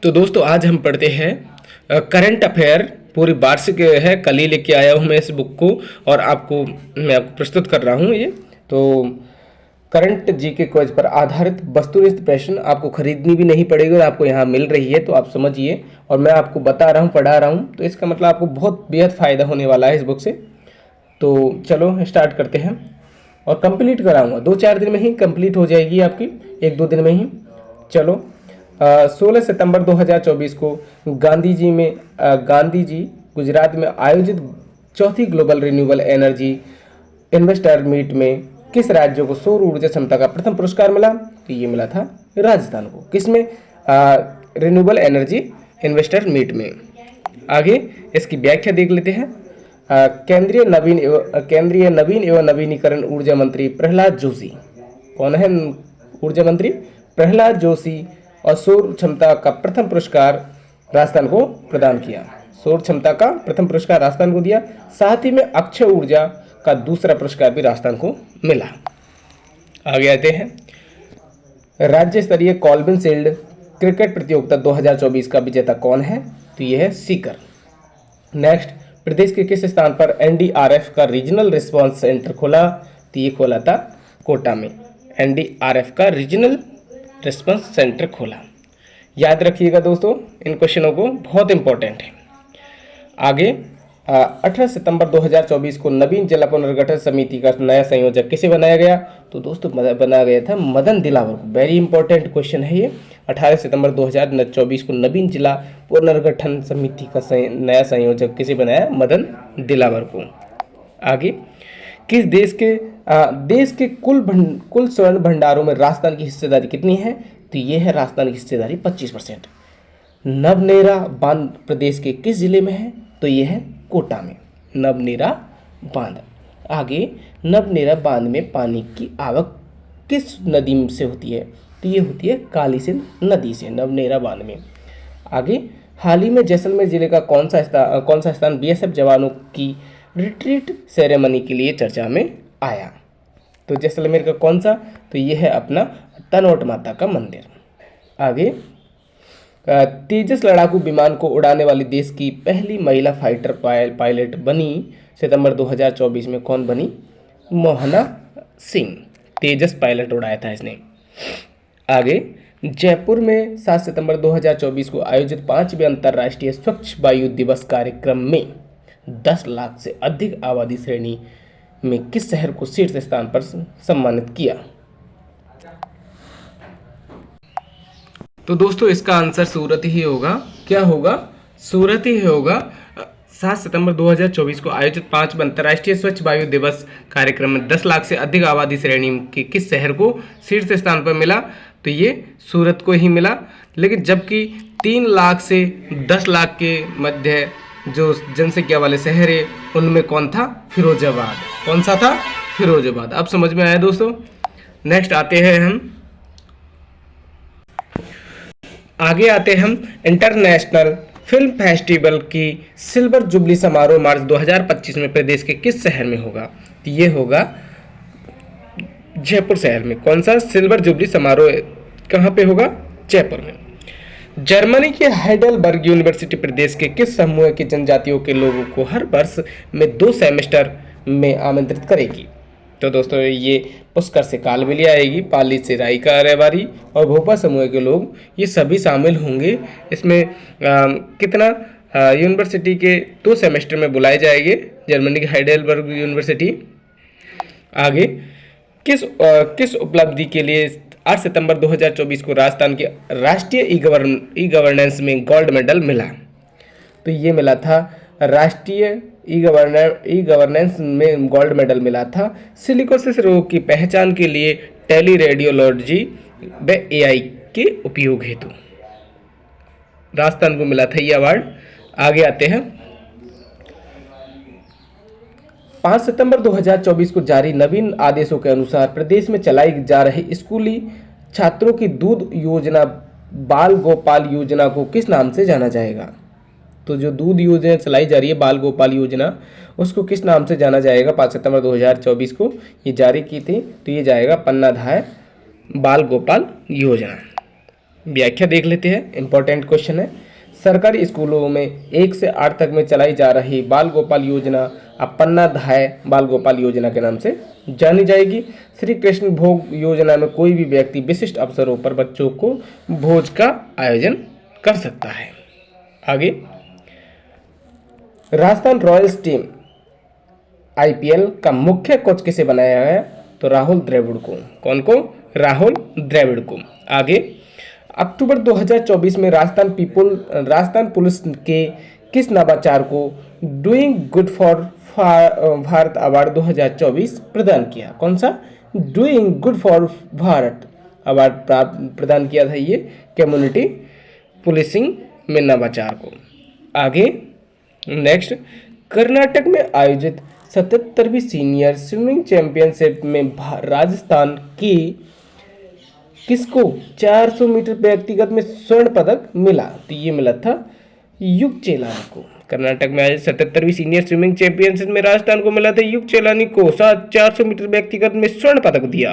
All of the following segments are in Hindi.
तो दोस्तों आज हम पढ़ते हैं करंट अफेयर। पूरी वार्षिक है, कल ही लेके आया हूँ मैं इस बुक को और मैं आपको प्रस्तुत कर रहा हूँ। ये तो करंट जीके क्विज पर आधारित वस्तुनिष्ठ प्रश्न आपको खरीदनी भी नहीं पड़ेगी और आपको यहाँ मिल रही है, तो आप समझिए। और मैं आपको बता रहा हूँ, पढ़ा रहा हूँ, तो इसका मतलब आपको बहुत बेहद फ़ायदा होने वाला है इस बुक से। तो चलो स्टार्ट करते हैं और कंप्लीट कराऊंगा, 2-4 दिन में ही कंप्लीट हो जाएगी आपकी, 1-2 दिन में ही। चलो 16 सितंबर 2024 को गांधी जी गुजरात में आयोजित चौथी global renewable energy investor meet में किस राज्य को सौर ऊर्जा क्षमता का प्रथम पुरस्कार मिला? तो ये मिला था राजस्थान को। किसमें? रिन्यूएबल एनर्जी इन्वेस्टर मीट में। आगे इसकी व्याख्या देख लेते हैं। केंद्रीय नवीन एवं नवीनीकरण ऊर्जा मंत्री प्रहलाद जोशी। कौन है ऊर्जा मंत्री? प्रहलाद जोशी। और सौर क्षमता का प्रथम पुरस्कार राजस्थान को प्रदान किया। सौर क्षमता का प्रथम पुरस्कार राजस्थान को दिया, साथ ही में अक्षय ऊर्जा का दूसरा पुरस्कार भी राजस्थान को मिला। आगे आते हैं। राज्य स्तरीय कॉल्विन शील्ड क्रिकेट प्रतियोगिता 2024 का विजेता कौन है? तो यह है सीकर। नेक्स्ट, प्रदेश के किस स्थान पर एनडीआरएफ का रीजनल रिस्पांस सेंटर खोला? तो ये खोला था कोटा में। एनडीआरएफ का रीजनल रिस्पांस सेंटर खोला। याद रखिएगा दोस्तों इन क्वेश्चनों को, बहुत इंपॉर्टेंट है। आगे 18 सितंबर 2024 को नवीन जिला पुनर्गठन समिति का नया संयोजक किसे बनाया गया? तो दोस्तों बनाया गया था मदन दिलावर को। वेरी इंपॉर्टेंट क्वेश्चन है ये। 18 सितंबर 2024 को नवीन जिला पुनर्गठन समिति का नया संयोजक किसे बनाया? मदन दिलावर को। आगे, किस देश के कुल स्वर्ण भंडारों में राजस्थान की हिस्सेदारी कितनी है? तो ये है राजस्थान की हिस्सेदारी 25%। नवनेरा बांध प्रदेश के किस जिले में है? तो ये है कोटा में, नवनेरा बांध। आगे, नवनेरा बांध में पानी की आवक किस नदी से होती है? तो ये होती है काली सिंध नदी से, नवनेरा बांध में। आगे, हाल ही में जैसलमेर जिले का कौन सा स्थान बीएसएफ जवानों की रिट्रीट सेरेमनी के लिए चर्चा में आया? तो जैसलमेर का कौन सा? तो ये है अपना तनोट माता का मंदिर। आगे, तेजस लड़ाकू विमान को उड़ाने वाली देश की पहली महिला फाइटर पायलट बनी सितंबर 2024 में। कौन बनी? मोहना सिंह। तेजस पायलट उड़ाया था इसने। आगे, जयपुर में 7 सितंबर 2024 को आयोजित 5वें अंतर्राष्ट्रीय स्वच्छ वायु दिवस कार्यक्रम में 10 लाख से अधिक आबादी श्रेणी में किस शहर को शीर्ष स्थान पर सम्मानित किया? तो दोस्तों इसका आंसर सूरत ही होगा। क्या होगा? सूरत ही होगा। 7 सितंबर 2024 को आयोजित 5वें अंतर्राष्ट्रीय स्वच्छ वायु दिवस कार्यक्रम में 10 लाख से अधिक आबादी श्रेणी के किस शहर को शीर्ष स्थान पर मिला? तो ये सूरत को ही मिला। लेकिन जबकि 3 लाख से 10 लाख के मध्य जो जनसंख्या वाले शहर है उनमें कौन था? फिरोजाबाद। कौन सा था? फिरोजाबाद। अब समझ में आया दोस्तों। नेक्स्ट आते हैं आगे आते हम इंटरनेशनल फिल्म फेस्टिवल की सिल्वर जुबली समारोह मार्च 2025 में प्रदेश के किस शहर में होगा? तो ये होगा जयपुर शहर में। कौन सा? सिल्वर जुबली समारोह कहाँ पे होगा? जयपुर में। जर्मनी के हाइडेलबर्ग यूनिवर्सिटी प्रदेश के किस समूह की जनजातियों के लोगों को हर वर्ष में 2 सेमेस्टर में आमंत्रित करेगी? तो दोस्तों ये पुष्कर से कालबेलिया आएगी, पाली से रायका रेवारी और भोपा समूह के लोग, ये सभी शामिल होंगे इसमें। कितना यूनिवर्सिटी के 2 सेमेस्टर में बुलाए जाएंगे जर्मनी के हाइडेलबर्ग यूनिवर्सिटी। आगे, किस उपलब्धि के लिए 8 सितंबर 2024 को राजस्थान के राष्ट्रीय ई गवर्नेंस में गोल्ड मेडल मिला? तो ये मिला था राष्ट्रीय ई गवर्नेंस में गोल्ड मेडल मिला था सिलिकोसिस रोग की पहचान के लिए टेली रेडियोलॉजी व एआई के उपयोग हेतु राजस्थान को मिला था ये अवार्ड। आगे आते हैं। 5 सितंबर 2024 को जारी नवीन आदेशों के अनुसार प्रदेश में चलाई जा रही स्कूली छात्रों की दूध योजना बाल गोपाल योजना को किस नाम से जाना जाएगा? तो जो दूध योजना चलाई जा रही है बाल गोपाल योजना, उसको किस नाम से जाना जाएगा? 5 सितंबर 2024 को ये जारी की थी, तो ये जाएगा पन्नाधाय बाल गोपाल योजना। व्याख्या देख लेते हैं, इंपॉर्टेंट क्वेश्चन है। सरकारी स्कूलों में 1 से 8 तक में चलाई जा रही बाल गोपाल योजना अब पन्ना धाय बाल गोपाल योजना के नाम से जानी जाएगी। श्री कृष्ण भोग योजना में कोई भी व्यक्ति विशिष्ट अवसरों पर बच्चों को भोज का आयोजन कर सकता है। आगे, राजस्थान रॉयल्स टीम आईपीएल का मुख्य कोच किसे बनाया है? तो राहुल द्रविड़ को। कौन को? राहुल द्रविड़ को। आगे, अक्टूबर 2024 में राजस्थान पुलिस के किस नवाचार को doing good for Bharat award 2024 प्रदान किया? कौन सा? Doing good for Bharat award प्रदान किया था ये कम्युनिटी पुलिसिंग में नवाचार को। आगे नेक्स्ट, कर्नाटक में आयोजित 77वीं सीनियर स्विमिंग चैंपियनशिप में राजस्थान की किसको 400 मीटर व्यक्तिगत में स्वर्ण पदक मिला? तो ये मिला था युग चेलानी को। कर्नाटक में आयोजित 77वीं सीनियर स्विमिंग चैंपियनशिप में राजस्थान को मिला था युग चेलानी को 400 मीटर व्यक्तिगत में स्वर्ण पदक दिया।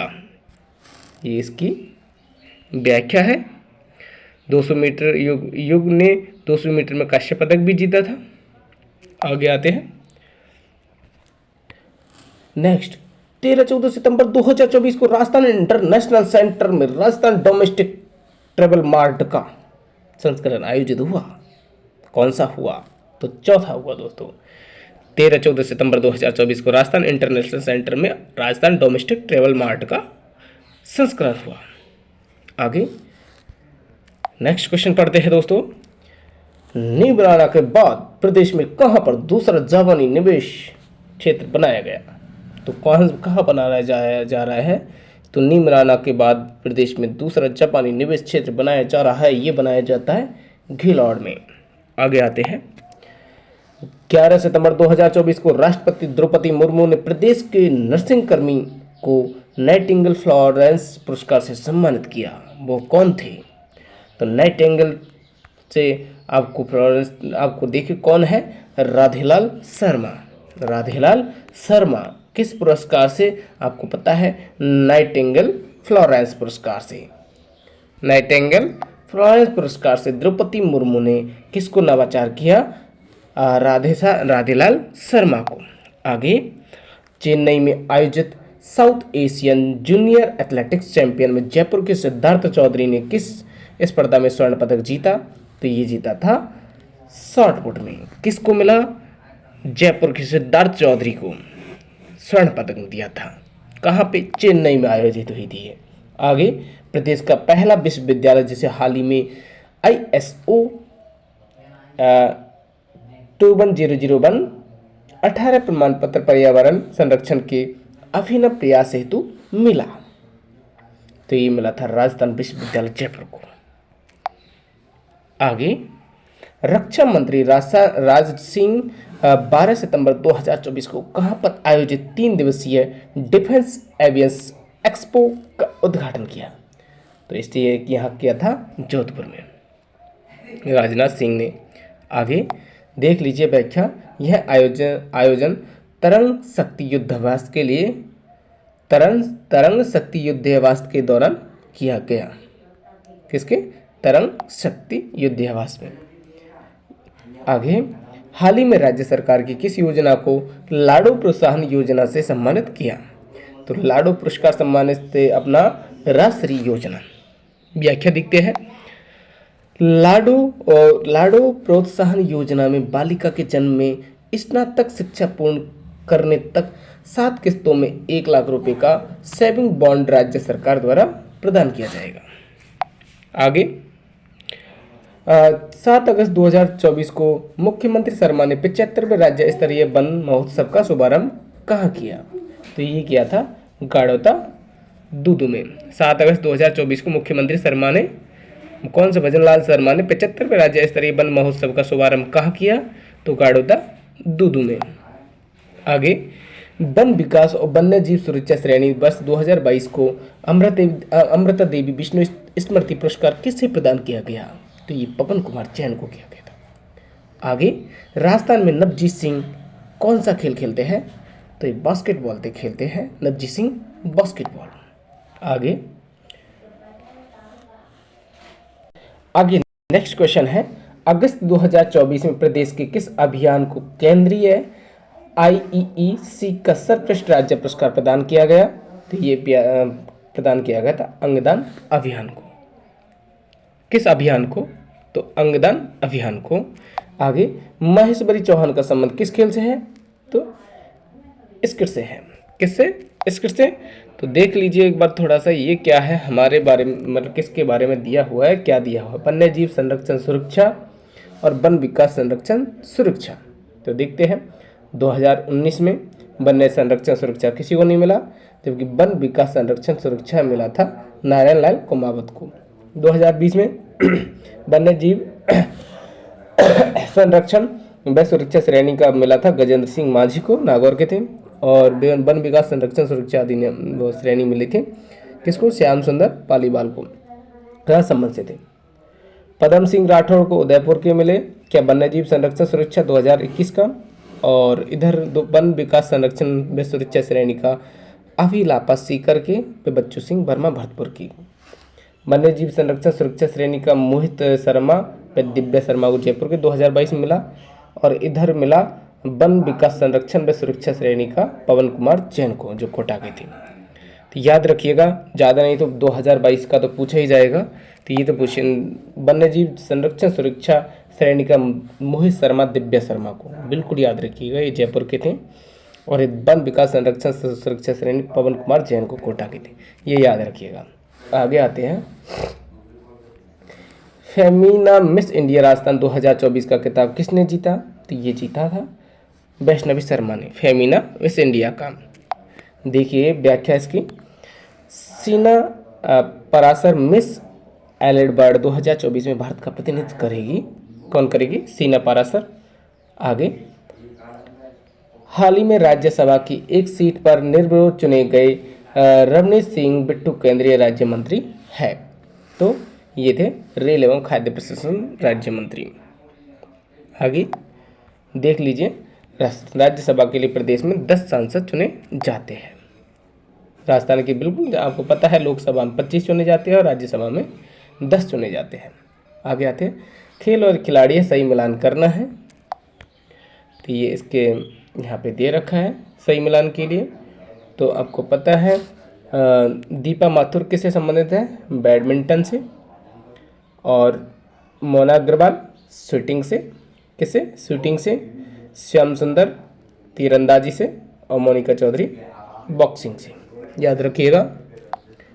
ये इसकी व्याख्या है। 200 मीटर युग ने 200 मीटर में कांस्य पदक भी जीता था। आगे आते हैं नेक्स्ट, 13-14 सितंबर 2024 को राजस्थान इंटरनेशनल सेंटर में राजस्थान डोमेस्टिक ट्रेवल मार्ट का संस्करण आयोजित हुआ। कौन सा हुआ? तो चौथा हुआ दोस्तों। 13-14 सितंबर 2024 को राजस्थान इंटरनेशनल सेंटर में राजस्थान डोमेस्टिक ट्रेवल मार्ट का संस्करण हुआ। आगे नेक्स्ट क्वेश्चन पढ़ते हैं दोस्तों। नींव बनाने के बाद प्रदेश में कहां पर दूसरा जापानी निवेश क्षेत्र बनाया गया? तो कहाँ बनाया जा रहा है? तो नीमराना के बाद प्रदेश में दूसरा जापानी निवेश क्षेत्र बनाया जा रहा है। ये बनाया जाता है घिलौड़ में। आगे आते हैं, 11 सितंबर 2024 को राष्ट्रपति द्रौपदी मुर्मू ने प्रदेश के नर्सिंग कर्मी को नाइटिंगेल फ्लोरेंस पुरस्कार से सम्मानित किया। वो कौन थे? तो नाइटिंगेल से आपको देखिए कौन है? राधेलाल शर्मा। राधेलाल शर्मा किस पुरस्कार से? आपको पता है, नाइटिंगेल फ्लोरेंस पुरस्कार से। नाइटिंगेल फ्लोरेंस पुरस्कार से द्रौपदी मुर्मू ने किसको नवाचार किया? राधेलाल शर्मा को। आगे, चेन्नई में आयोजित south Asian junior athletics champion में जयपुर के सिद्धार्थ चौधरी ने किस स्पर्धा में स्वर्ण पदक जीता? तो ये जीता था शॉटपुट में। किसको मिला? जयपुर के सिद्धार्थ चौधरी को स्वर्ण पदक दिया था। कहाँ पे? चेन्नई में आयोजित हुई थी। आगे, प्रदेश का पहला विश्वविद्यालय जिसे हाल ही में ISO 21001 18 प्रमाण पत्र पर्यावरण संरक्षण के अभिनव प्रयास हेतु मिला। तो ये मिला था राजस्थान विश्वविद्यालय जयपुर को। आगे, रक्षा मंत्री राज सिंह 12 सितंबर 2024 को कहां पर आयोजित 3 दिवसीय डिफेंस एवियंस एक्सपो का उद्घाटन किया? तो इसलिए यहाँ किया था जोधपुर में, राजनाथ सिंह ने। आगे देख लीजिए व्याख्या। यह आयोजन तरंग शक्ति युद्धाभ्यास के लिए तरंग शक्ति युद्धाभ्यास के दौरान किया गया। किसके? तरंग शक्ति युद्धाभ्यास में। आगे, हाल ही में राज्य सरकार की किस योजना को लाडो प्रोत्साहन योजना से सम्मानित किया? तो लाडो पुरस्कार सम्मानित थे अपना राष्ट्रीय योजना। व्याख्या देखते हैं। लाडो प्रोत्साहन योजना में बालिका के जन्म में स्नातक शिक्षा पूर्ण करने तक 7 किस्तों में 1 लाख रुपए का सेविंग बॉन्ड राज्य सरकार द्वारा प्रदान किया जाएगा। आगे, 7 अगस्त 2024 को मुख्यमंत्री शर्मा ने 75वें राज्य स्तरीय वन महोत्सव का शुभारंभ कहाँ किया? तो ये किया था गाड़ोता दूदू में। 7 अगस्त 2024 को मुख्यमंत्री शर्मा ने, कौन से भजनलाल शर्मा ने 75वें राज्य स्तरीय वन महोत्सव का शुभारंभ कहाँ किया? तो गाड़ोता दूदू में। आगे, वन विकास और वन्य जीव सुरक्षा श्रेणी वर्ष 2022 को अमृता देवी विष्णु स्मृति पुरस्कार किससे प्रदान किया गया? तो ये पवन कुमार जैन को किया गया था। आगे, राजस्थान में नवजीत सिंह कौन सा खेल खेलते हैं? तो ये बास्केटबॉल खेलते हैं नवजीत सिंह, बास्केटबॉल। आगे, आगे नेक्स्ट क्वेश्चन है, अगस्त 2024 में प्रदेश के किस अभियान को केंद्रीय IEEC का सर्वश्रेष्ठ राज्य पुरस्कार प्रदान किया गया? तो ये प्रदान किया गया था अंगदान अभियान को। किस अभियान को? तो अंगदान अभियान को। आगे, महेश्वरी चौहान का संबंध किस खेल से है? तो स्किट से है। किससे? स्किट से। तो देख लीजिए एक बार थोड़ा सा, ये क्या है हमारे बारे में, मतलब किसके बारे में दिया हुआ है, क्या दिया हुआ है? वन्य जीव संरक्षण सुरक्षा और वन विकास संरक्षण सुरक्षा। तो देखते हैं, 2019 में वन्य संरक्षण सुरक्षा किसी को नहीं मिला, जबकि वन विकास संरक्षण सुरक्षा मिला था नारायण लाल कुमावत को। 2020 में वन्य जीव संरक्षण व सुरक्षा श्रेणी का मिला था गजेंद्र सिंह मांझी को, नागौर के थे। और वन विकास संरक्षण सुरक्षा अधिनियम वो श्रेणी मिली थी किसको? श्याम सुंदर पालीवाल को, संबंध से थे। पदम सिंह राठौड़ को उदयपुर के मिले क्या? वन्य जीव संरक्षण सुरक्षा 2021 का। और इधर वन विकास संरक्षण व सुरक्षा श्रेणी का अभिलापा सीकर के बच्चू सिंह वर्मा भरतपुर की। वन्य जीव संरक्षण सुरक्षा श्रेणी का मोहित शर्मा व दिव्या शर्मा को जयपुर के 2022 में मिला। और इधर मिला वन विकास संरक्षण व सुरक्षा श्रेणी का पवन कुमार जैन को, जो कोटा के थे। तो याद रखिएगा, ज़्यादा नहीं तो 2022 का तो पूछा ही जाएगा। तो ये तो पूछे, वन्य जीव संरक्षण सुरक्षा श्रेणी का मोहित शर्मा दिव्या शर्मा को, बिल्कुल याद रखिएगा, ये जयपुर के थे। और वन विकास संरक्षण सुरक्षा श्रेणी पवन कुमार जैन को कोटा के थे, ये याद रखिएगा। आगे आते हैं, फेमिना मिस इंडिया राजस्थान 2024 का खिताब किसने जीता? तो ये जीता था वैष्णवी शर्मा ने, फेमिना मिस इंडिया का। देखिए व्याख्या इसकी, सीना पराशर मिस एलेडबर्ड 2024 में भारत का प्रतिनिधित्व करेगी। कौन करेगी? सीना पराशर। आगे, हाल ही में राज्यसभा की एक सीट पर निर्विरोध चुने गए रवनीश सिंह बिट्टू केंद्रीय राज्य मंत्री है। तो ये थे रेल एवं खाद्य प्रसंस्करण राज्य मंत्री। आगे देख लीजिए, राज्यसभा के लिए प्रदेश में 10 सांसद चुने जाते हैं। राजस्थान के बिल्कुल आपको पता है, लोकसभा में 25 चुने जाते हैं और राज्यसभा में 10 चुने जाते हैं। आगे आते हैं, खेल और खिलाड़ी सही मिलान करना है। तो ये इसके यहाँ पे दे रखा है सही मिलान के लिए। तो आपको पता है दीपा माथुर किससे संबंधित है? बैडमिंटन से। और मोना अग्रवाल शूटिंग से। किससे? शूटिंग से। श्याम सुंदर तीरंदाजी से। और मोनिका चौधरी बॉक्सिंग से। याद रखिएगा,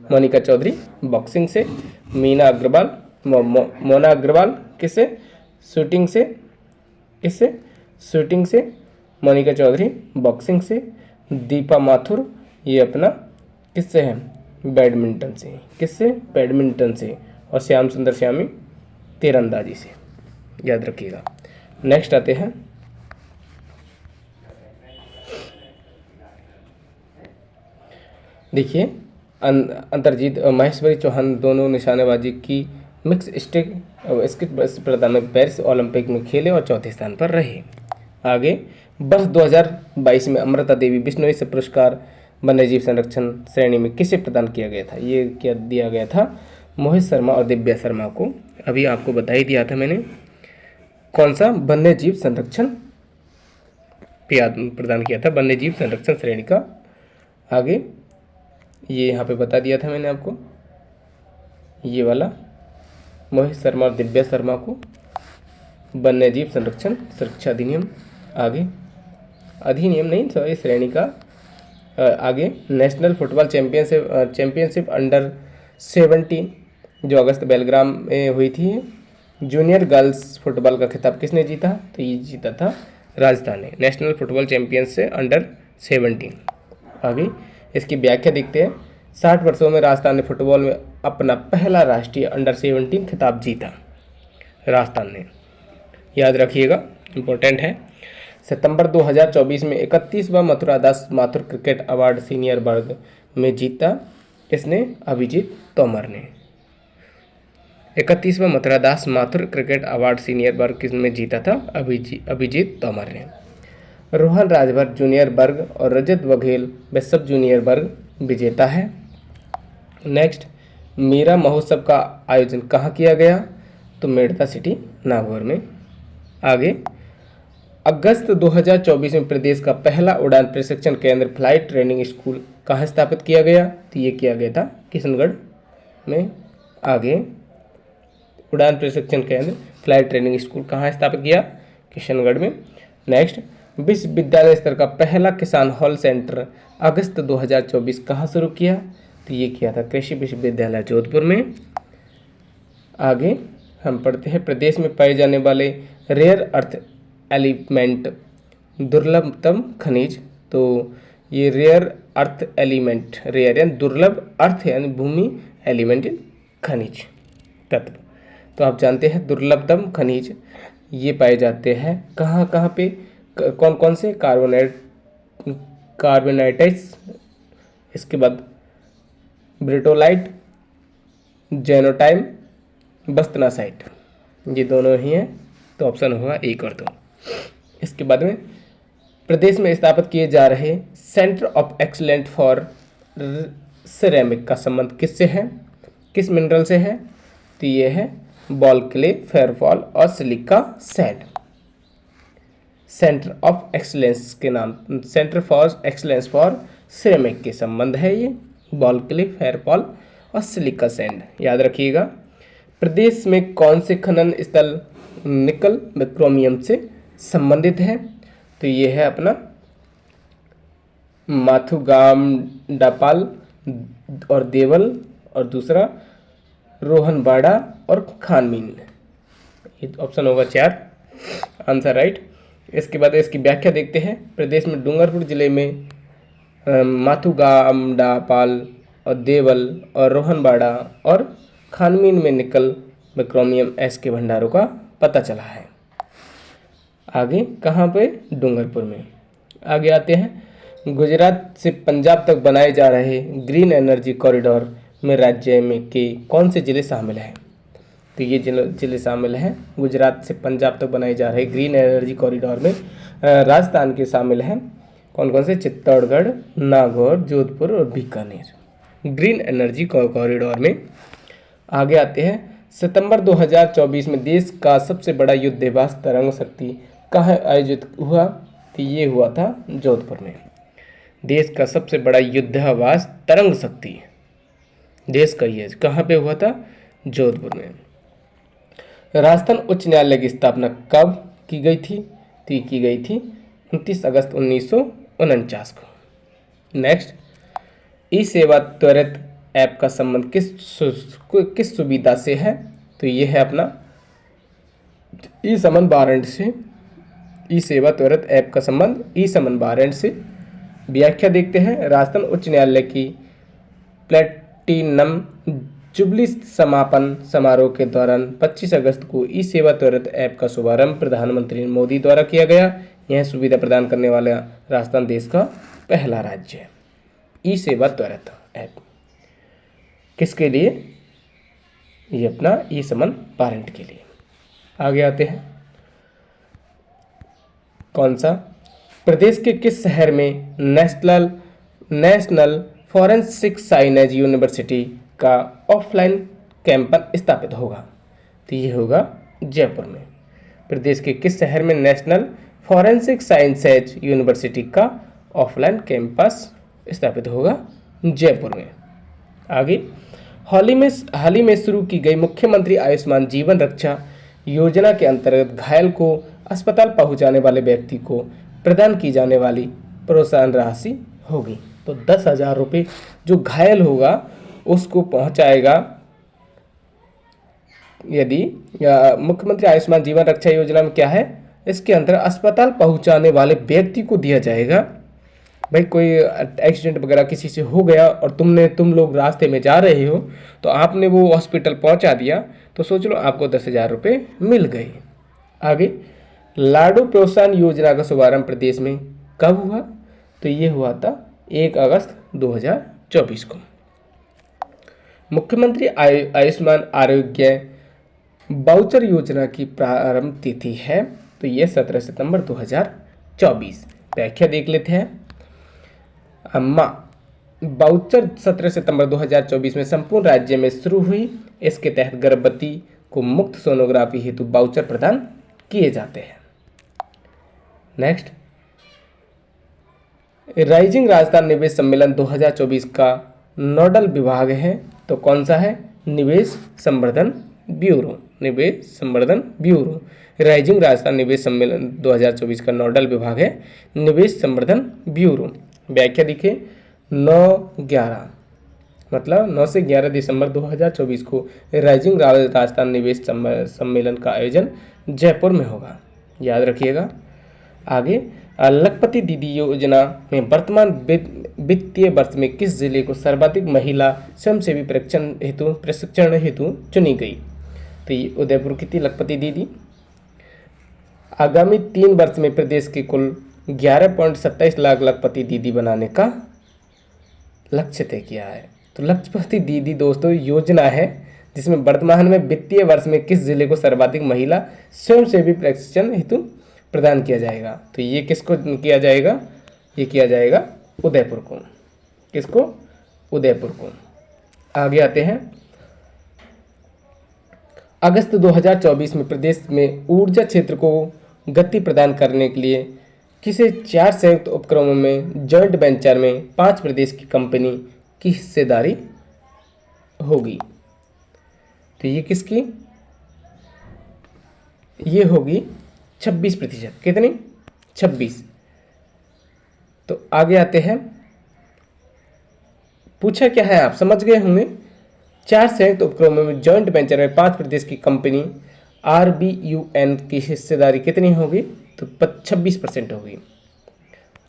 मोनिका चौधरी बॉक्सिंग से, मीना अग्रवाल मोना अग्रवाल किससे? शूटिंग से। किससे? शूटिंग से। मोनिका चौधरी बॉक्सिंग से। दीपा माथुर ये अपना किससे है? बैडमिंटन से। किससे? बैडमिंटन से। और श्याम सुंदर श्यामी तीरंदाजी से। याद रखिएगा। नेक्स्ट आते हैं, देखिए अंतरजीत और महेश्वरी चौहान दोनों निशानेबाजी की मिक्स स्किट स्पर्धा में पेरिस ओलंपिक में खेले और चौथे स्थान पर रहे। आगे, वर्ष 2022 में अमृता देवी बिश्नोई से पुरस्कार वन्यजीव संरक्षण श्रेणी में किसे प्रदान किया गया था? ये क्या दिया गया था? मोहित शर्मा और दिव्या शर्मा को। अभी आपको बता ही दिया था मैंने, कौन सा? वन्यजीव संरक्षण प्रदान किया था, वन्यजीव संरक्षण श्रेणी का। आगे ये यहाँ पे बता दिया था मैंने आपको, ये वाला मोहित शर्मा और दिव्या शर्मा को वन्यजीव संरक्षण सुरक्षा अधिनियम। आगे अधिनियम नहीं, सॉरी, श्रेणी का। आगे नेशनल फुटबॉल चैंपियनशिप अंडर 17 जो अगस्त बेलग्राम में हुई थी, जूनियर गर्ल्स फुटबॉल का खिताब किसने जीता? तो ये जीता था राजस्थान ने, नेशनल फुटबॉल चैंपियनशिप अंडर 17। आगे इसकी व्याख्या देखते हैं, 60 वर्षों में राजस्थान ने फुटबॉल में अपना पहला राष्ट्रीय अंडर 17 खिताब जीता, राजस्थान ने। याद रखिएगा, इम्पोर्टेंट है। सितंबर 2024 में 31वां मथुरा दास माथुर क्रिकेट अवार्ड सीनियर वर्ग में जीता किसने? अभिजीत तोमर ने। 31वां मथुरा दास माथुर क्रिकेट अवार्ड सीनियर वर्ग किसमें जीता था? अभिजीत तोमर ने। रोहन राजभर जूनियर वर्ग और रजत बघेल व सब जूनियर वर्ग विजेता है। नेक्स्ट, मीरा महोत्सव का आयोजन कहाँ किया गया? तो मेडता सिटी नागौर में। आगे, अगस्त 2024 में प्रदेश का पहला उड़ान प्रशिक्षण केंद्र फ्लाइट ट्रेनिंग स्कूल कहाँ स्थापित किया गया? तो ये किया गया था किशनगढ़ में। आगे, उड़ान प्रशिक्षण केंद्र फ्लाइट ट्रेनिंग स्कूल कहाँ स्थापित किया? किशनगढ़ में। नेक्स्ट, विश्वविद्यालय स्तर का पहला किसान हॉल सेंटर अगस्त 2024 कहाँ शुरू किया? तो ये किया था कृषि विश्वविद्यालय जोधपुर में। आगे हम पढ़ते हैं, प्रदेश में पाए जाने वाले रेयर अर्थ एलिमेंट दुर्लभतम खनिज। तो ये रेयर अर्थ एलिमेंट, रेयर यानी दुर्लभ, अर्थ यानी भूमि, एलिमेंट खनिज तत्व। तो आप जानते हैं दुर्लभतम खनिज ये पाए जाते हैं कहाँ कहाँ पे, कौन कौन से? कार्बोनाइट्स, इसके बाद ब्रिटोलाइट, जेनोटाइम, बस्तनासाइट, ये दोनों ही हैं। तो ऑप्शन होगा 1 और 2। इसके बाद में प्रदेश में स्थापित किए जा रहे centre of excellence for ceramic का संबंध किससे है? किस मिनरल से है? तो ये है बॉल क्ले, फेयरफॉल और silica sand. Centre of excellence के नाम, centre for excellence for ceramic के संबंध है ये बॉल क्ले, फेयरफॉल और सिलिका सैंड, याद रखिएगा। प्रदेश में कौन से खनन स्थल निकल व क्रोमियम से संबंधित है? तो ये है अपना माथुगामडापाल और देवल, और दूसरा रोहनबाड़ा और खानमीन। ये ऑप्शन होगा 4, आंसर राइट। इसके बाद इसकी व्याख्या देखते हैं। प्रदेश में डूंगरपुर जिले में माथुगामडापाल और देवल और रोहनबाड़ा और खानमीन में निकल व क्रोमियम एस के भंडारों का पता चला है। आगे कहाँ पे? डूंगरपुर में। आगे आते हैं, गुजरात से पंजाब तक बनाए जा रहे ग्रीन एनर्जी कॉरिडोर में राज्य में के कौन से जिले शामिल हैं? तो ये जिले शामिल हैं गुजरात से पंजाब तक बनाए जा रहे ग्रीन एनर्जी कॉरिडोर में राजस्थान के शामिल हैं। कौन कौन से? चित्तौड़गढ़, नागौर, जोधपुर और बीकानेर, ग्रीन एनर्जी कॉरिडोर में। आगे आते हैं, सितंबर 2024 में देश का सबसे बड़ा युद्धेबाज तरंग शक्ति कहाँ आयोजित हुआ? तो ये हुआ था जोधपुर में। देश का सबसे बड़ा युद्धाभ्यास तरंग शक्ति देश का ये कहाँ पे हुआ था? जोधपुर में। राजस्थान उच्च न्यायालय की स्थापना कब की गई थी? तो की गई थी 29 अगस्त 1949 को। नेक्स्ट, ई सेवा त्वरित ऐप का संबंध किस सुविधा से है? तो ये है अपना ई समन वारंट से। ई सेवा त्वरित ऐप का संबंध ई समन वारंट से। व्याख्या देखते हैं। राजस्थान उच्च न्यायालय की प्लेटिनम जुबली समापन समारोह के दौरान 25 अगस्त को ई सेवा त्वरित ऐप का शुभारंभ प्रधानमंत्री मोदी द्वारा किया गया। यह सुविधा प्रदान करने वाला राजस्थान देश का पहला राज्य है। ई सेवा त्वरित ऐप किसके लिए? ये अपना ई समन वारंट के लिए। आगे आते हैं, कौन सा? प्रदेश के किस शहर में नेशनल फॉरेंसिक साइंस यूनिवर्सिटी का ऑफलाइन कैंपस स्थापित होगा? तो ये होगा जयपुर में। प्रदेश के किस शहर में नेशनल फॉरेंसिक साइंसेज यूनिवर्सिटी का ऑफलाइन कैंपस स्थापित होगा? जयपुर में। आगे, हाल ही में शुरू की गई मुख्यमंत्री आयुष्मान जीवन रक्षा योजना के अंतर्गत घायल को अस्पताल पहुंचाने वाले व्यक्ति को प्रदान की जाने वाली प्रोत्साहन राशि होगी। तो 10,000 रुपये जो घायल होगा उसको पहुंचाएगा। यदि मुख्यमंत्री आयुष्मान जीवन रक्षा योजना में क्या है, इसके अंदर अस्पताल पहुंचाने वाले व्यक्ति को दिया जाएगा। भाई कोई एक्सीडेंट वगैरह किसी से हो गया और तुम लोग रास्ते में जा रहे हो तो आपने वो हॉस्पिटल पहुंचा दिया, तो सोच लो आपको 10,000 रुपये मिल गए। आगे, लाडू प्रोत्साहन योजना का शुभारंभ प्रदेश में कब हुआ? तो ये हुआ था 1 अगस्त 2024 को। मुख्यमंत्री आयुष्मान आरोग्य वाउचर योजना की प्रारंभ तिथि है, तो ये 17 सितंबर 2024। व्याख्या देख लेते हैं। अम्मा वाउचर 17 सितंबर 2024 में संपूर्ण राज्य में शुरू हुई। इसके तहत गर्भवती को मुफ्त सोनोग्राफी हेतु वाउचर प्रदान किए जाते हैं। नेक्स्ट, राइजिंग राजस्थान निवेश सम्मेलन 2024 का नोडल विभाग है तो कौन सा है? निवेश संवर्धन ब्यूरो। निवेश संवर्धन ब्यूरो। राइजिंग राजस्थान निवेश सम्मेलन 2024 का नोडल विभाग है निवेश संवर्धन ब्यूरो। व्याख्या देखिए, 9-11 मतलब 9 से 11 दिसंबर 2024 को राइजिंग राजस्थान निवेश सम्मेलन का आयोजन जयपुर में होगा, याद रखिएगा। आगे, लखपति दीदी योजना में वर्तमान वित्तीय वर्ष में किस जिले को सर्वाधिक महिला स्वयंसेवी प्रशिक्षण हेतु चुनी गई? तो ये उदयपुर की थी लखपति दीदी। आगामी 3 वर्ष में प्रदेश के कुल 11.27 लाख लखपति दीदी बनाने का लक्ष्य तय किया है। तो लखपति दीदी दोस्तों योजना है जिसमें वर्तमान में वित्तीय वर्ष में किस जिले को सर्वाधिक महिला स्वयंसेवी प्रशिक्षण हेतु प्रदान किया जाएगा? तो ये किसको किया जाएगा? ये किया जाएगा उदयपुर को। किसको? उदयपुर को। आगे आते हैं, अगस्त 2024 में प्रदेश में ऊर्जा क्षेत्र को गति प्रदान करने के लिए किसे 4 संयुक्त उपक्रमों में जॉइंट वेंचर में 5 प्रदेश की कंपनी की हिस्सेदारी होगी? तो ये किसकी? ये होगी 26%। कितनी? 26। तो आगे आते हैं, पूछा क्या है आप समझ गए होंगे। 4 संयुक्त उपक्रमों में जॉइंट वेंचर में 5 प्रदेश की कंपनी RBUN की हिस्सेदारी कितनी होगी? तो 26% होगी।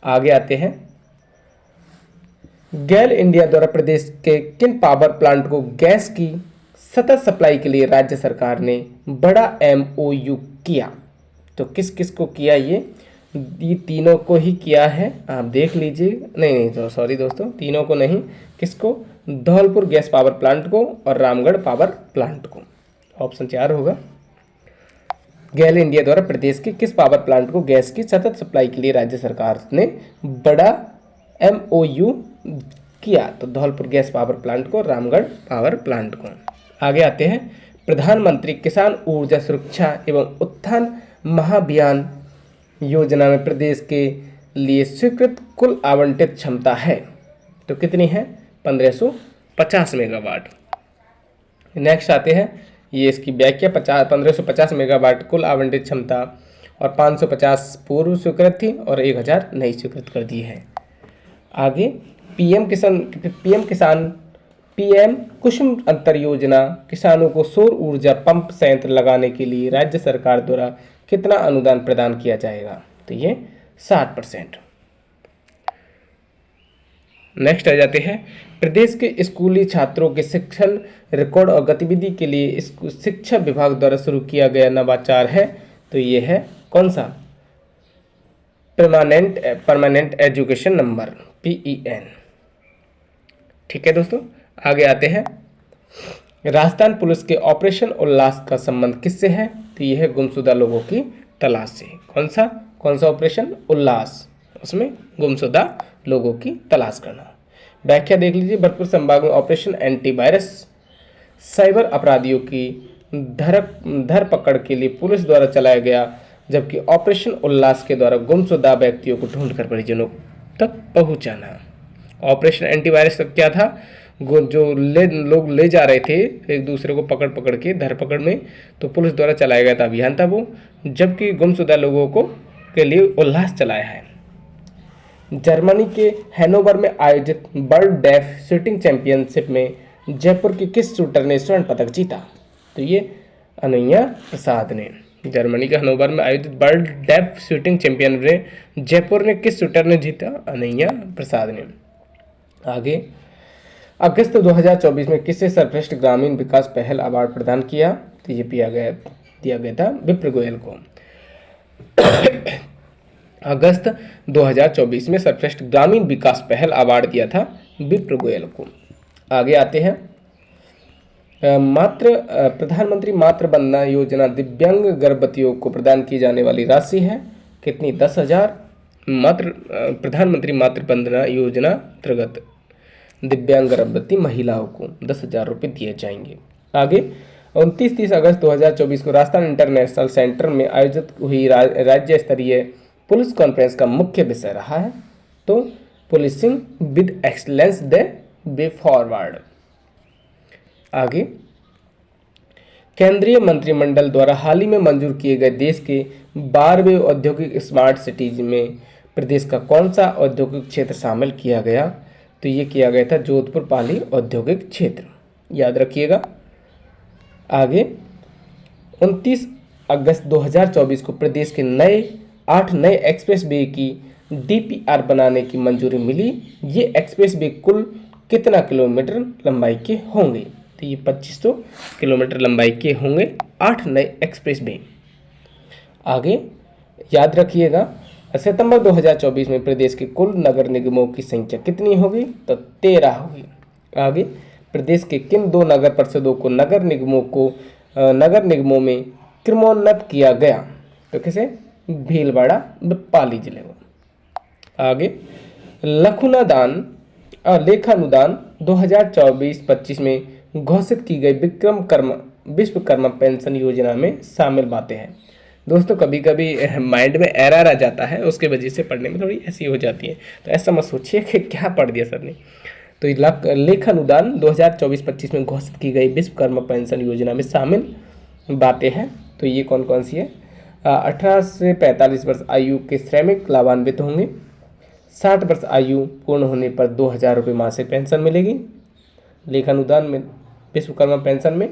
आगे आते हैं, गेल इंडिया द्वारा प्रदेश के किन पावर प्लांट को गैस की सतत सप्लाई के लिए राज्य सरकार ने बड़ा MOU किया? तो किस किस को किया? ये तीनों को ही किया है, आप देख लीजिए। नहीं तो सॉरी दोस्तों, तीनों को नहीं। किसको? धौलपुर गैस पावर प्लांट को और रामगढ़ पावर प्लांट को। ऑप्शन 4 होगा। गेल इंडिया द्वारा प्रदेश के किस पावर प्लांट को गैस की सतत सप्लाई के लिए राज्य सरकार ने बड़ा MOU किया? तो धौलपुर गैस पावर प्लांट को, रामगढ़ पावर प्लांट को। आगे आते हैं, प्रधानमंत्री किसान ऊर्जा सुरक्षा एवं उत्थान महाभियान योजना में प्रदेश के लिए स्वीकृत कुल आवंटित क्षमता है तो कितनी है? 1550 मेगावाट। नेक्स्ट आते हैं, ये इसकी व्याख्या 1550 मेगावाट कुल आवंटित क्षमता और 550 पूर्व स्वीकृत थी और 1000 नई स्वीकृत कर दी है। आगे, पीएम कुसुम अंतर योजना किसानों को सौर ऊर्जा पंप संयंत्र लगाने के लिए राज्य सरकार द्वारा कितना अनुदान प्रदान किया जाएगा? तो ये 60%। नेक्स्ट आ जाते हैं, प्रदेश के स्कूली छात्रों के शिक्षण रिकॉर्ड और गतिविधि के लिए शिक्षा विभाग द्वारा शुरू किया गया नवाचार है तो ये है कौन सा? Permanent education number, PEN। ठीक है दोस्तों, आगे आते हैं, राजस्थान पुलिस के ऑपरेशन उल्लास का संबंध किससे है? तो यह है गुमशुदा लोगों की तलाश से। कौन सा ऑपरेशन? उल्लास। उसमें गुमशुदा लोगों की तलाश करना। व्याख्या देख लीजिए, भरतपुर संभाग में ऑपरेशन एंटीवायरस साइबर अपराधियों की धरपकड़ के लिए पुलिस द्वारा चलाया गया, जबकि ऑपरेशन उल्लास के द्वारा गुमशुदा व्यक्तियों को ढूंढकर परिजनों तक पहुंचाना। ऑपरेशन एंटीवायरस क्या था? जो लोग ले जा रहे थे एक दूसरे को पकड़ के धरपकड़ में, तो पुलिस द्वारा चलाया गया था अभियान था वो, जबकि गुमशुदा लोगों को के लिए उल्लास चलाया है। जर्मनी के हैनोवर में आयोजित वर्ल्ड डेफ शूटिंग चैंपियनशिप में जयपुर के किस शूटर ने स्वर्ण पदक जीता? तो ये अनैया प्रसाद ने। जर्मनी के हैनोवर में आयोजित वर्ल्ड डेफ शूटिंग चैंपियन में जयपुर ने किस शूटर ने जीता? अनैया प्रसाद ने। आगे, अगस्त 2024 में किसे सर्वश्रेष्ठ ग्रामीण विकास पहल अवार्ड प्रदान किया? तो ये दिया गया था विप्र गोयल को। अगस्त 2024 में सर्वश्रेष्ठ ग्रामीण विकास पहल अवार्ड दिया था विप्र गोयल को। आगे आते हैं, प्रधानमंत्री मातृ वंदना योजना दिव्यांग गर्भवतियों को प्रदान की जाने वाली राशि है कितनी? 10,000। प्रधानमंत्री मातृ वंदना योजना अंतर्गत दिव्यांग गर्भवती महिलाओं को 10,000 रुपये दिए जाएंगे। आगे, 29-30 अगस्त 2024 को राजस्थान इंटरनेशनल सेंटर में आयोजित हुई राज्य स्तरीय पुलिस कॉन्फ्रेंस का मुख्य विषय रहा है। तो policing with excellence the way forward. आगे, केंद्रीय मंत्रिमंडल द्वारा हाल ही में मंजूर किए गए देश के 12वें औद्योगिक स्मार्ट सिटीज में प्रदेश का कौन सा औद्योगिक क्षेत्र शामिल किया गया? तो ये किया गया था जोधपुर पाली औद्योगिक क्षेत्र, याद रखिएगा। आगे, 29 अगस्त 2024 को प्रदेश के 8 नए एक्सप्रेस वे की DPR बनाने की मंजूरी मिली। ये एक्सप्रेस वे कुल कितना किलोमीटर लंबाई के होंगे? तो ये 2500 किलोमीटर लंबाई के होंगे 8 नए एक्सप्रेस वे। आगे, याद रखिएगा, सितंबर 2024 में प्रदेश के कुल नगर निगमों की संख्या कितनी होगी? तो 13 होगी। आगे, प्रदेश के किन 2 नगर परिषदों को नगर निगमों में क्रमोन्नत किया गया? तो किसे? भीलवाड़ा पाली जिले को। आगे, लेखानुदान 2024-25 में घोषित की गई विश्वकर्मा पेंशन योजना में शामिल बातें हैं। दोस्तों, कभी कभी माइंड में एरर आ जाता है, उसके वजह से पढ़ने में थोड़ी ऐसी हो जाती है, तो ऐसा मत सोचिए कि क्या पढ़ दिया सर ने। तो लेखानुदान 2024-25 में घोषित की गई विश्वकर्मा पेंशन योजना में शामिल बातें हैं। तो ये कौन कौन सी है? 18 से 45 वर्ष आयु के श्रमिक लाभान्वित होंगे। 60 वर्ष आयु पूर्ण होने पर 2000 रुपये मासिक पेंशन मिलेगी लेखानुदान में, विश्वकर्मा पेंशन में,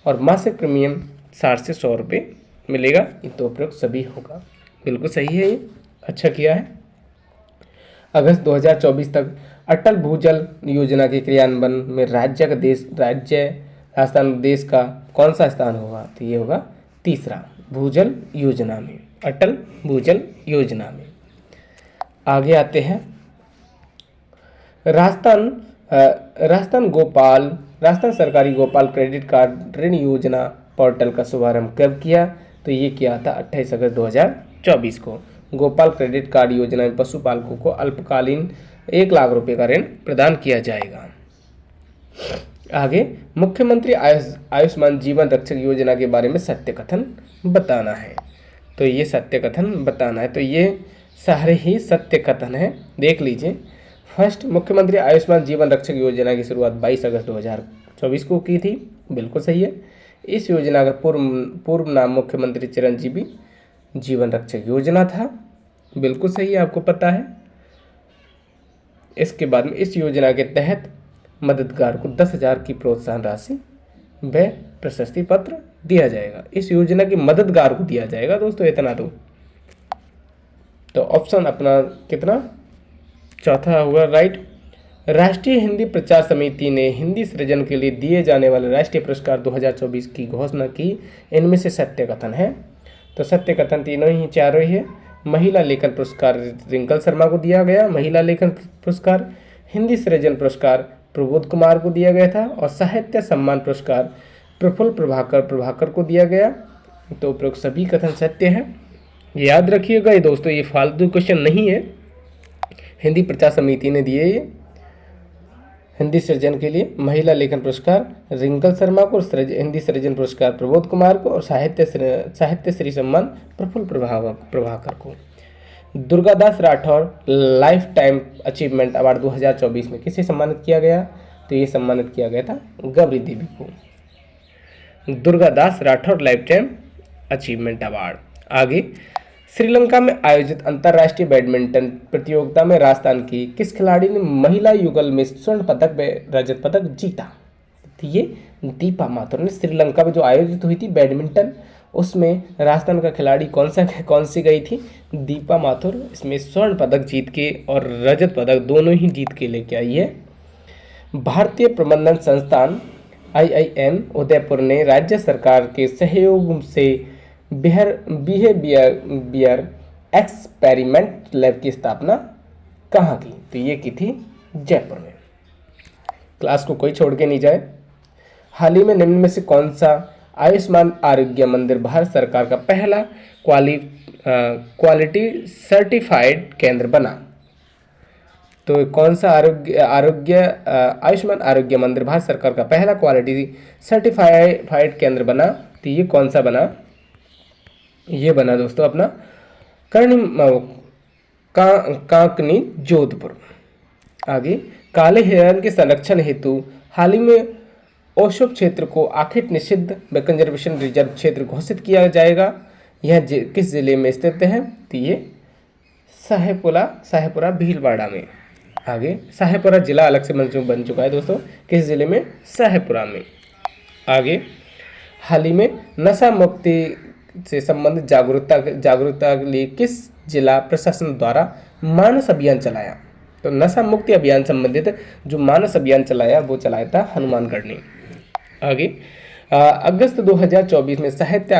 और मासिक प्रीमियम 60 से 100 रुपये मिलेगा। ये तो प्रयोग सभी होगा। बिल्कुल सही है, ये अच्छा किया है। अगस्त 2024 तक अटल भूजल योजना के क्रियान्वयन में राजस्थान देश का कौन सा स्थान होगा? तो ये होगा तीसरा, भूजल योजना में, अटल भूजल योजना में। आगे आते हैं, राजस्थान सरकारी गोपाल क्रेडिट कार्ड ऋण योजना पोर्टल का शुभारंभ कब किया? तो ये किया था 28 अगस्त 2024 को। गोपाल क्रेडिट कार्ड योजना में पशुपालकों को अल्पकालीन 1 लाख रुपए का ऋण प्रदान किया जाएगा। आगे, मुख्यमंत्री आयुष्मान जीवन रक्षक योजना के बारे में सत्य कथन बताना है। तो ये सत्य कथन बताना है, तो ये सारे ही सत्य कथन है, देख लीजिए। फर्स्ट, मुख्यमंत्री आयुष्मान जीवन रक्षक योजना की शुरुआत 22 अगस्त 2024 को की थी, बिल्कुल सही है। इस योजना का पूर्व नाम मुख्यमंत्री चिरंजीवी जीवन रक्षक योजना था, बिल्कुल सही है, आपको पता है। इसके बाद में इस योजना के तहत मददगार को 10,000 की प्रोत्साहन राशि व प्रशस्ति पत्र दिया जाएगा। इस योजना के मददगार को दिया जाएगा दोस्तों, इतना तो ऑप्शन अपना कितना? चौथा होगा राइट। राष्ट्रीय हिंदी प्रचार समिति ने हिंदी सृजन के लिए दिए जाने वाले राष्ट्रीय पुरस्कार 2024 की घोषणा की। इनमें से सत्य कथन है, तो सत्य कथन चारों ही है। महिला लेखन पुरस्कार रिंकल शर्मा को दिया गया, महिला लेखन पुरस्कार। हिंदी सृजन पुरस्कार प्रबोध कुमार को दिया गया था, और साहित्य सम्मान पुरस्कार प्रफुल्ल प्रभाकर को दिया गया। तो उपरोक्त सभी कथन सत्य है, याद रखिएगा। ये दोस्तों, ये फालतू क्वेश्चन नहीं है, हिंदी प्रचार समिति ने दिए ये हिंदी सृजन के लिए। महिला लेखन पुरस्कार रिंकल शर्मा को, हिंदी सृजन पुरस्कार प्रबोध कुमार को, और साहित्य श्री सम्मान प्रफुल्ल प्रभाकर को। Durgadas Rathore life time achievement award 2024 में किसे सम्मानित किया गया? तो ये सम्मानित किया गया था गौरी देवी को। Durgadas Rathore life time achievement award. आगे, श्रीलंका में आयोजित अंतर्राष्ट्रीय बैडमिंटन प्रतियोगिता में राजस्थान की किस खिलाड़ी ने महिला युगल में स्वर्ण पदक व रजत पदक जीता? तो ये दीपा माथुर ने। श्रीलंका में जो आयोजित हुई थी बैडमिंटन, उसमें राजस्थान का खिलाड़ी कौन सी गई थी? दीपा माथुर। इसमें स्वर्ण पदक जीत के और रजत पदक दोनों ही जीत के लेके आई है। भारतीय प्रबंधन संस्थान IIM उदयपुर ने राज्य सरकार के सहयोग से बिहेवियर एक्सपेरिमेंट लैब की स्थापना कहाँ की? तो ये की थी जयपुर में। क्लास को कोई छोड़ के नहीं जाए। हाल ही में निम्न में से कौन सा आयुष्मान आरोग्य मंदिर भारत सरकार का पहला क्वालिटी सर्टिफाइड केंद्र बना? तो कौन सा आयुष्मान आरोग्य मंदिर भारत सरकार का पहला क्वालिटी सर्टिफाइड केंद्र बना? तो ये कौन सा बना? ये बना दोस्तों अपना कांकनी जोधपुर। आगे, काले हिरण के संरक्षण हेतु हाल ही में ओशो क्षेत्र को आखिर निषिद्ध व कंजर्वेशन रिजर्व क्षेत्र घोषित किया जाएगा। यह किस जिले में स्थित है? तो ये शाहपुरा भीलवाड़ा में। आगे, शाहपुरा जिला अलग से बन चुका है दोस्तों, किस जिले में? शाहपुरा में। आगे, हाल ही में नशा मुक्ति से संबंधित जागरूकता के लिए किस जिला प्रशासन द्वारा मानस अभियान चलाया? तो नशा मुक्ति अभियान संबंधित जो मानस अभियान चलाया वो चलाया था हनुमानगढ़ ने। आगे, अगस्त 2024 में साहित्य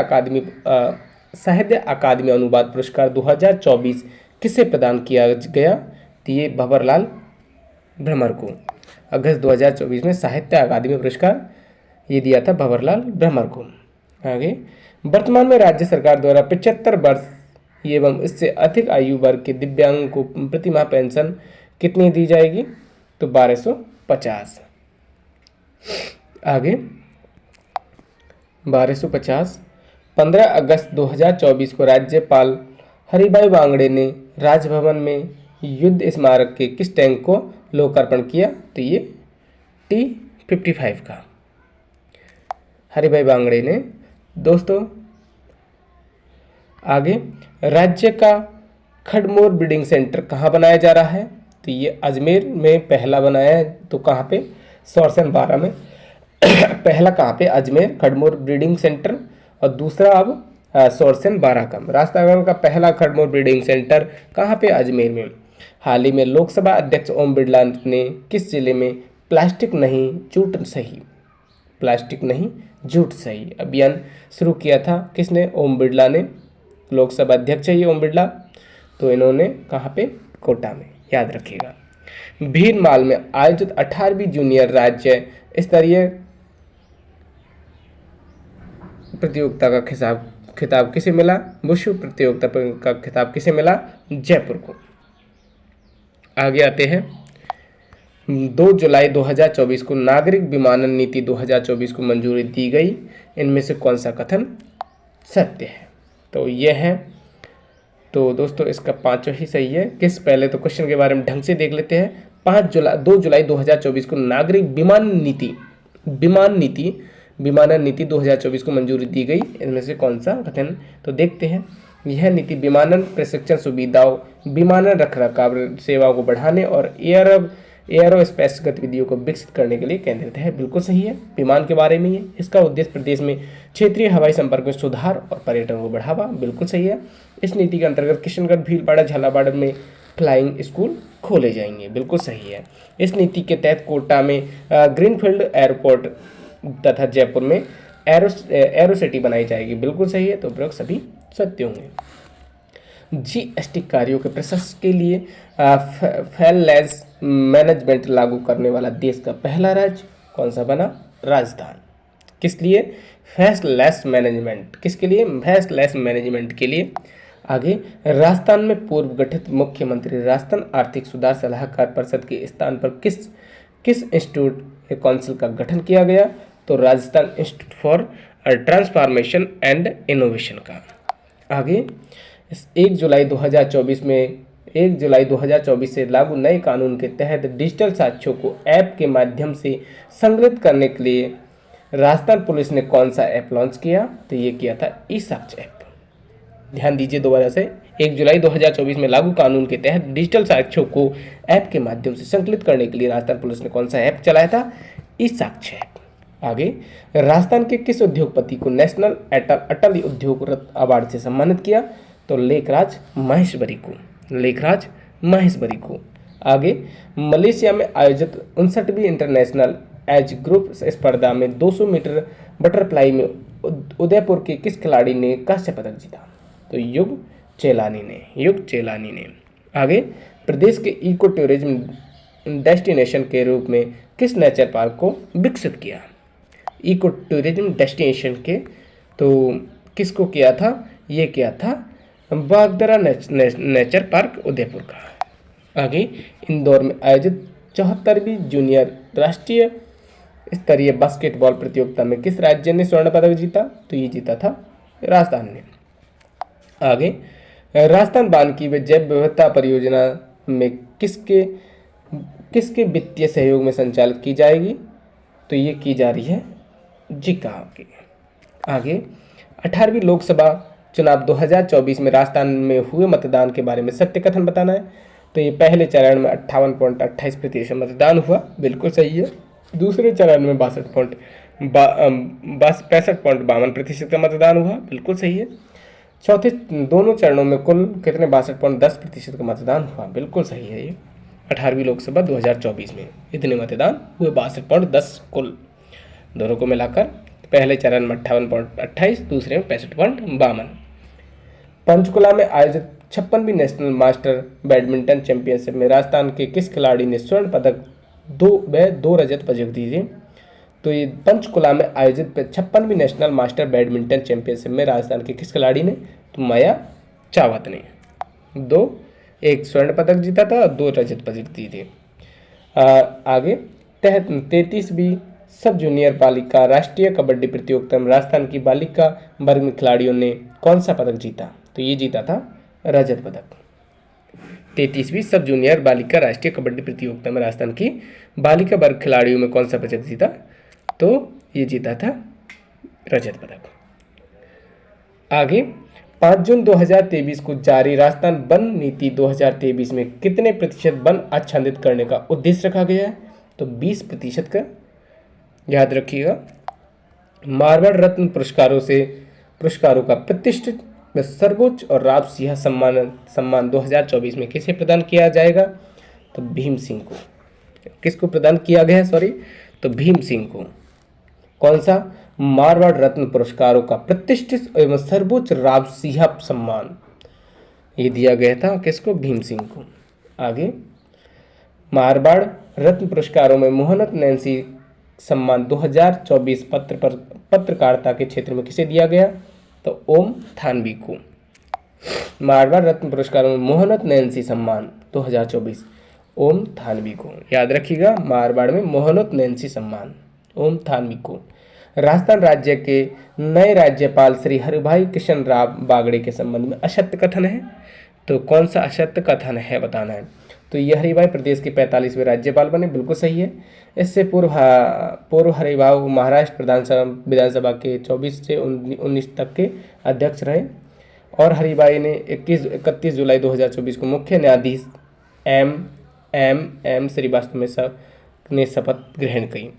अकादमी अनुवाद पुरस्कार 2024 किसे प्रदान किया गया? तो ये भंवरलाल भ्रमर को। अगस्त 2024 में साहित्य अकादमी पुरस्कार ये दिया था भंवरलाल भ्रमर को। आगे, वर्तमान में राज्य सरकार द्वारा 75 वर्ष एवं इससे अधिक आयु वर्ग के दिव्यांग को प्रतिमाह पेंशन कितनी दी जाएगी? तो 1250। आगे, 1250। 15 अगस्त 2024 को राज्यपाल हरिभाई बांगड़े ने राजभवन में युद्ध स्मारक के किस टैंक को लोकार्पण किया? तो ये T-55 का हरिभाई बांगड़े ने दोस्तों। आगे, राज्य का खडमोर ब्रीडिंग सेंटर कहाँ बनाया जा रहा है? तो ये अजमेर में पहला बनाया है। तो कहाँ पे? सोरसन 12 में। पहला कहाँ पे? अजमेर खडमोर ब्रीडिंग सेंटर, और दूसरा अब सोरसन 12 का। राजस्थान का पहला खडमोर ब्रीडिंग सेंटर कहाँ पे? अजमेर में। हाल ही में लोकसभा अध्यक्ष ओम बिरला ने किस जिले में प्लास्टिक नहीं जूट सही अभियान शुरू किया था? किसने? ओम बिरला ने। लोकसभा अध्यक्ष है ये ओम बिरला। तो इन्होंने कहाँ पे? कोटा में, याद रखिएगा। भीनमाल में आयोजित 18वीं जूनियर राज्य स्तरीय प्रतियोगिता का खिताब किसे मिला? वुशु प्रतियोगिता का खिताब किसे मिला? जयपुर को। आगे आते हैं, 2 जुलाई 2024 को नागरिक विमानन नीति 2024 को मंजूरी दी गई। इनमें से कौन सा कथन सत्य है? तो यह है। तो दोस्तों इसका 5वां ही सही है। पहले तो क्वेश्चन के बारे में ढंग से देख लेते हैं। 2 जुलाई 2024 को नागरिक विमानन नीति 2024 को मंजूरी दी गई। इनमें से कौन सा कथन? तो देखते हैं। यह नीति विमानन प्रशिक्षण सुविधाओं, विमानन रखरखाव सेवाओं को बढ़ाने और एयरोस्पेस गतिविधियों को विकसित करने के लिए केंद्रित है। बिल्कुल सही है, विमान के बारे में ही है। इसका उद्देश्य प्रदेश में क्षेत्रीय हवाई संपर्क में सुधार और पर्यटन को बढ़ावा। बिल्कुल सही है। इस नीति के अंतर्गत किशनगढ़, भीलवाड़ा, झालावाड़ में फ्लाइंग स्कूल खोले जाएंगे। बिल्कुल सही है। इस नीति के तहत कोटा में ग्रीनफील्ड एयरपोर्ट तथा जयपुर में एरोसिटी बनाई जाएगी। बिल्कुल सही है। तो प्रयोग सभी सत्य होंगे। जीएसटी कार्यों के प्रशासन के लिए फेललेस मैनेजमेंट लागू करने वाला देश का पहला राज्य कौन सा बना? राजस्थान। किस लिए? Faceless management. किसके लिए? फेसलेस मैनेजमेंट के लिए। आगे, राजस्थान में पूर्व गठित मुख्यमंत्री राजस्थान आर्थिक सुधार सलाहकार परिषद के स्थान पर किस इंस्टीट्यूट काउंसिल का गठन किया गया? तो Rajasthan institute for transformation and innovation का। आगे, 1 जुलाई 2024 से लागू नए कानून के तहत डिजिटल साक्ष्यों को ऐप के माध्यम से संग्रहित करने के लिए राजस्थान पुलिस ने कौन सा ऐप लॉन्च किया? तो ये किया था ई साक्ष्य ऐप। ध्यान दीजिए दोबारा से। 1 जुलाई 2024 में लागू कानून के तहत डिजिटल साक्ष्यों को ऐप के माध्यम से संकलित करने के लिए राजस्थान पुलिस ने कौन सा ऐप चलाया था? ई साक्ष्य ऐप। आगे, राजस्थान के किस उद्योगपति को नेशनल अटल उद्योग रत्न अवार्ड से सम्मानित किया? तो लेखराज महेश्वरी को। आगे, मलेशिया में आयोजित 59वीं इंटरनेशनल एज ग्रुप स्पर्धा में 200 मीटर बटरफ्लाई में उदयपुर के किस खिलाड़ी ने कांस्य पदक जीता? तो युग चेलानी ने। आगे, प्रदेश के इको टूरिज्म डेस्टिनेशन के रूप में किस नेचर पार्क को विकसित किया? इको टूरिज्म डेस्टिनेशन के तो किसको किया था? ये किया था बागदरा नेचर पार्क उदयपुर का। आगे इंदौर में आयोजित 74वीं जूनियर राष्ट्रीय स्तरीय बास्केटबॉल प्रतियोगिता में किस राज्य ने स्वर्ण पदक जीता? तो ये जीता था राजस्थान ने। आगे राजस्थान बांध की जैव विविधता परियोजना में किसके किसके वित्तीय सहयोग में संचालित की जाएगी? तो ये की जा रही है जिका के। आगे 18वीं लोकसभा चुनाव 2024 में राजस्थान में हुए मतदान के बारे में सत्य कथन बताना है। तो ये पहले चरण में 58.28% मतदान हुआ, बिल्कुल सही है। दूसरे चरण में 65.52% का मतदान हुआ, बिल्कुल सही है। चौथे दोनों चरणों में कुल कितने 62.10% का मतदान हुआ, बिल्कुल सही है। ये 18वीं लोकसभा 2024 में इतने मतदान हुए 62.10 कुल, दोनों को मिलाकर। पहले चरण में 58.28, दूसरे में 65.52। पंचकुला में आयोजित 56वीं नेशनल मास्टर बैडमिंटन चैंपियनशिप में राजस्थान के किस खिलाड़ी ने स्वर्ण पदक दो रजत पदक जीते? तो ये पंचकुला में आयोजित 56वीं नेशनल मास्टर बैडमिंटन चैंपियनशिप में राजस्थान के किस खिलाड़ी ने? तो माया चावत ने एक स्वर्ण पदक जीता था और 2 रजत पदक जीते। आगे 33वीं सब जूनियर बालिका राष्ट्रीय कबड्डी प्रतियोगिता में राजस्थान की बालिका वर्ग में खिलाड़ियों ने कौन सा पदक जीता? तो ये जीता था रजत पदक। 33वीं सब जूनियर बालिका राष्ट्रीय कबड्डी प्रतियोगिता में राजस्थान की बालिका वर्ग खिलाड़ियों में कौन सा पदक जीता? तो ये जीता था रजत पदक। आगे 5 जून 2023 को जारी राजस्थान वन नीति 2023 में कितने प्रतिशत वन आच्छादित करने का उद्देश्य रखा गया है? तो 20% का, याद रखिएगा। मारवाड़ रत्न पुरस्कारों का प्रतिष्ठित सर्वोच्च और राजसिंह सम्मान 2024 में किसे प्रदान किया जाएगा? तो भीम सिंह को। किसको प्रदान किया गया है? सॉरी, तो भीम सिंह को। कौन सा? मारवाड़ रत्न पुरस्कारों का प्रतिष्ठित एवं सर्वोच्च राजसिंह सम्मान ये दिया गया था किसको? भीम सिंह को। आगे मारवाड़ रत्न पुरस्कारों में मोहनत नैन्सी सम्मान 2024 पत्रकारिता के क्षेत्र में किसे दिया गया? तो ओम थानवी को। मारवाड़ रत्न पुरस्कारों में मोहनत नैन्सी सम्मान 2024 ओम थानवी को, याद रखिएगा। मारवाड़ में मोहनत नैन्सी सम्मान ओम थानवी को। राजस्थान राज्य के नए राज्यपाल श्री हरिभाई कृष्ण राव बागड़े के संबंध में असत्य कथन है। तो कौन सा असत्य कथन है बताना है। तो ये हरिभाई प्रदेश के 45वें राज्यपाल बने, बिल्कुल सही है। इससे पूर्व हरिभाई महाराष्ट्र विधानसभा के 24 से 19 तक के अध्यक्ष रहे और हरिभाई ने 31 जुलाई 2024 को मुख्य न्यायाधीश एम श्रीवास्तव ने शपथ ग्रहण की।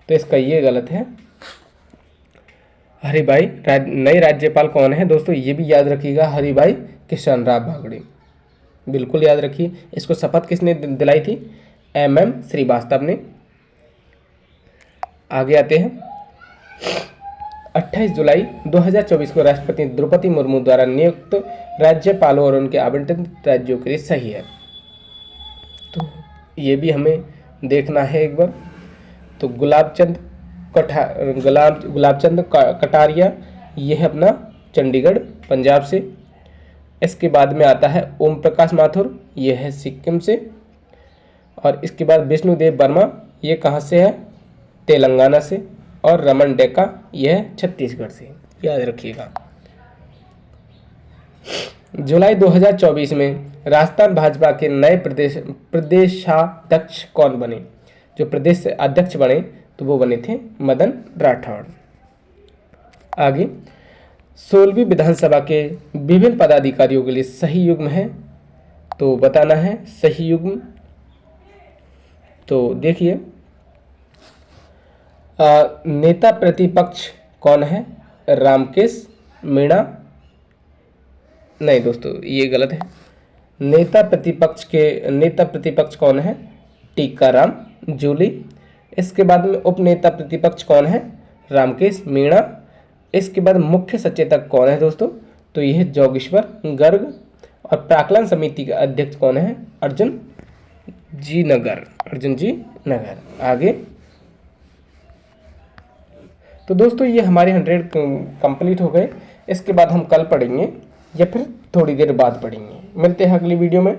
तो इसका ये गलत है। हरिभाई नए राज्यपाल कौन है दोस्तों? ये भी याद रखिएगा, हरिभाई कृष्ण राव बागड़े, बिल्कुल याद रखिए। इसको शपथ किसने दिलाई थी? एम श्रीवास्तव ने। आगे आते हैं 28 जुलाई 2024 को राष्ट्रपति द्रौपदी मुर्मू द्वारा नियुक्त राज्यपालों और उनके आवंटित राज्यों के लिए सही है। तो ये भी हमें देखना है एक बार। तो गुलाबचंद कटारिया, ये है अपना चंडीगढ़ पंजाब से। इसके बाद में आता है ओम प्रकाश माथुर, ये है सिक्किम से। और इसके बाद विष्णुदेव वर्मा, ये कहाँ से है? तेलंगाना से। और रमन डेका, यह है छत्तीसगढ़ से, याद रखिएगा। जुलाई 2024 में राजस्थान भाजपा के नए प्रदेशाध्यक्ष कौन बने? जो प्रदेश अध्यक्ष बने तो वो बने थे मदन राठौड़। आगे 16वीं विधानसभा के विभिन्न पदाधिकारियों के लिए सही युग्म है, तो बताना है सही युग्म। तो देखिए नेता प्रतिपक्ष कौन है? रामकेश मीणा, नहीं दोस्तों ये गलत है। नेता प्रतिपक्ष कौन है? टीकाराम जूली। इसके बाद में उपनेता प्रतिपक्ष कौन है? रामकेश मीणा। इसके बाद मुख्य सचेतक कौन है दोस्तों? तो यह जोगेश्वर गर्ग। और प्राक्कलन समिति का अध्यक्ष कौन है? अर्जुन जी नगर। आगे तो दोस्तों ये हमारे 100 कंप्लीट हो गए। इसके बाद हम कल पढ़ेंगे या फिर थोड़ी देर बाद पढ़ेंगे। मिलते हैं अगली वीडियो में।